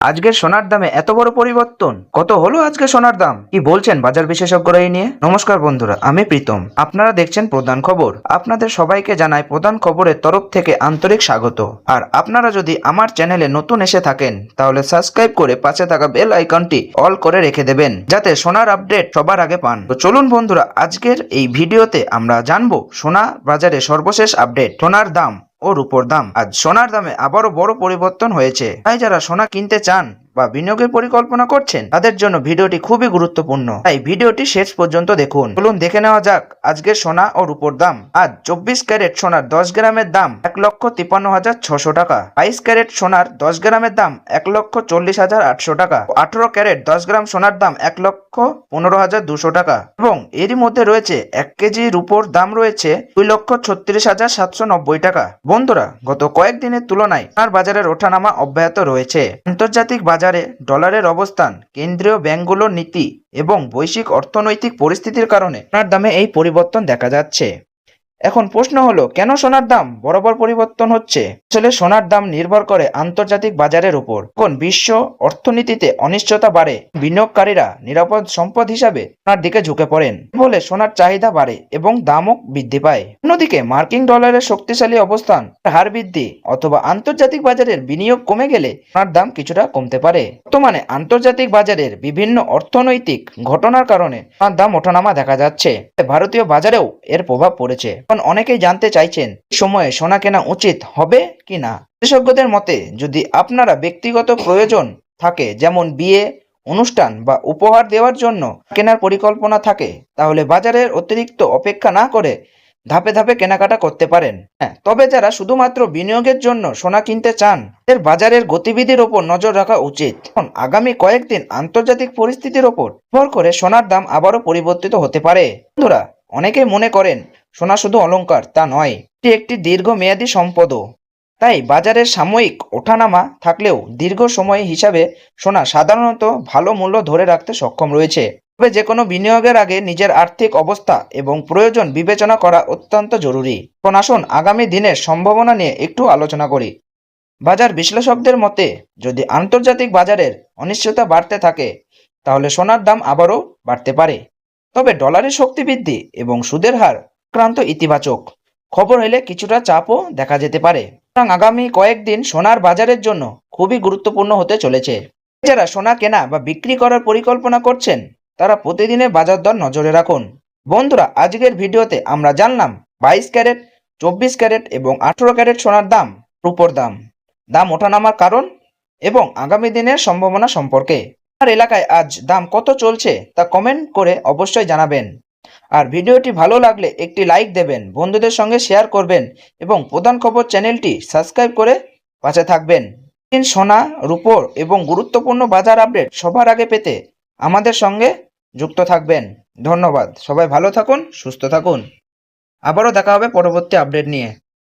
আজকের সোনার দামে এত বড় পরিবর্তন, কত হলো আজকে সোনার দাম? কি বলছেন বাজার বিশেষজ্ঞরা এই নিয়ে? নমস্কার বন্ধুরা, আমি প্রীতম। আপনারা দেখছেন প্রধান খবর। আপনাদের সবাইকে জানাই প্রধান খবরের তরফ থেকে আন্তরিক স্বাগত। আর আপনারা যদি আমার চ্যানেলে নতুন এসে থাকেন তাহলে সাবস্ক্রাইব করে পাশে থাকা বেল আইকনটি অল করে রেখে দেবেন, যাতে সোনার আপডেট সবার আগে পান। তো চলুন বন্ধুরা, আজকের এই ভিডিওতে আমরা জানবো সোনা বাজারে সর্বশেষ আপডেট, সোনার দাম ও রূপোর দাম। আজ সোনার দামে আবারও বড় পরিবর্তন হয়েছে, তাই যারা সোনা কিনতে চান বা বিনিয়োগের পরিকল্পনা করছেন তাদের জন্য ভিডিওটি খুবই গুরুত্বপূর্ণ, তাই ভিডিওটি শেষ পর্যন্ত দেখুন। চলুন দেখে নেওয়া যাক আজকের সোনা ও রূপোর দাম। আজ 24 ক্যারেট সোনার 10 গ্রামের দাম 1,53,600 টাকা। 22 ক্যারেট সোনার 10 গ্রামের দাম 1,40,800 টাকা। 18 ক্যারেট 10 গ্রাম সোনার দাম 1,15,200 টাকা। এবং এরই মধ্যে রয়েছে 1 কেজি রূপোর দাম রয়েছে 2,36,790 টাকা। বন্ধুরা, গত কয়েকদিনের তুলনায় সোনার বাজারের ওঠানামা অব্যাহত রয়েছে। আন্তর্জাতিক বাজারে ডলারের অবস্থান, কেন্দ্রীয় ব্যাংকগুলোর নীতি এবং বৈশ্বিক অর্থনৈতিক পরিস্থিতির কারণে সোনার দামে এই পরিবর্তন দেখা যাচ্ছে। এখন প্রশ্ন হলো, কেন সোনার দাম বরাবর পরিবর্তন হচ্ছে? আসলে সোনার দাম নির্ভর করে আন্তর্জাতিক বাজারের উপর। কোন বিশ্ব অর্থনীতিতে অনিশ্চয়তা বাড়ে, বিনিয়োগকারীরা নিরাপদ সম্পদ হিসাবে সোনার দিকে ঝুঁকে পড়েন, ফলে সোনার চাহিদা বাড়ে এবং দামও বৃদ্ধি পায়। অন্যদিকে মার্কিন ডলারের শক্তিশালী অবস্থান, হার বৃদ্ধি অথবা আন্তর্জাতিক বাজারের বিনিয়োগ কমে গেলে সোনার দাম কিছুটা কমতে পারে। বর্তমানে আন্তর্জাতিক বাজারের বিভিন্ন অর্থনৈতিক ঘটনার কারণে সোনার দাম ওঠানামা দেখা যাচ্ছে। ভারতীয় বাজারেও এর প্রভাব পড়েছে। এখন অনেকেই জানতে চাইছেন এই সময়ে সোনা কেনা উচিত হবে কিনা। বিশেষজ্ঞদের মতে, যদি আপনারা ব্যক্তিগত প্রয়োজন থাকে, যেমন বিয়ে, অনুষ্ঠান বা উপহার দেওয়ার জন্য কেনার পরিকল্পনা থাকে, তাহলে বাজারের অতিরিক্ত অপেক্ষা না করে ধাপে ধাপে কেনাকাটা করতে পারেন। তবে যারা শুধুমাত্র বিনিয়োগের জন্য সোনা কিনতে চান, এর বাজারের গতিবিধির ওপর নজর রাখা উচিত। এখন আগামী কয়েকদিন আন্তর্জাতিক পরিস্থিতির ওপর নির্ভর করে সোনার দাম আবারও পরিবর্তিত হতে পারে। বন্ধুরা, অনেকেই মনে করেন সোনা শুধু অলংকার, তা নয়, এটি একটি দীর্ঘমেয়াদী সম্পদও। তাই বাজারের সাময়িক ওঠানামা থাকলেও দীর্ঘ সময় হিসাবে সোনা সাধারণত ভালো মূল্য ধরে রাখতে সক্ষম রয়েছে। তবে যে কোনো বিনিয়োগের আগে নিজের আর্থিক অবস্থা এবং প্রয়োজন বিবেচনা করা অত্যন্ত জরুরি। এখন আসুন আগামী দিনের সম্ভাবনা নিয়ে একটু আলোচনা করি। বাজার বিশ্লেষকদের মতে, যদি আন্তর্জাতিক বাজারের অনিশ্চয়তা বাড়তে থাকে তাহলে সোনার দাম আবারও বাড়তে পারে। তবে ডলারের শক্তি বৃদ্ধি এবং সুদের হার আক্রান্ত ইতিবাচক খবর এলে কিছুটা চাপও দেখা যেতে পারে। সুতরাং আগামী কয়েকদিন সোনার বাজারের জন্য খুবই গুরুত্বপূর্ণ হতে চলেছে। যারা সোনা কেনা বা বিক্রি করার পরিকল্পনা করছেন তারা প্রতিদিনের বাজার দর নজরে রাখুন। বন্ধুরা, আজকের ভিডিওতে আমরা জানলাম 22 ক্যারেট, 24 ক্যারেট এবং 18 ক্যারেট সোনার দাম, রূপোর দাম ওঠানামার কারণ এবং আগামী দিনের সম্ভাবনা সম্পর্কে। আপনার এলাকায় আজ দাম কত চলছে তা কমেন্ট করে অবশ্যই জানাবেন। আর ভিডিওটি ভালো লাগলে একটি লাইক দেবেন, বন্ধুদের সঙ্গে শেয়ার করবেন এবং প্রধান খবর চ্যানেলটি সাবস্ক্রাইব করে পাশে থাকবেন। সোনা, রূপোর এবং গুরুত্বপূর্ণ বাজার আপডেট সবার আগে পেতে আমাদের সঙ্গে যুক্ত থাকবেন। ধন্যবাদ। সবাই ভালো থাকুন, সুস্থ থাকুন। আবারও দেখা হবে পরবর্তী আপডেট নিয়ে।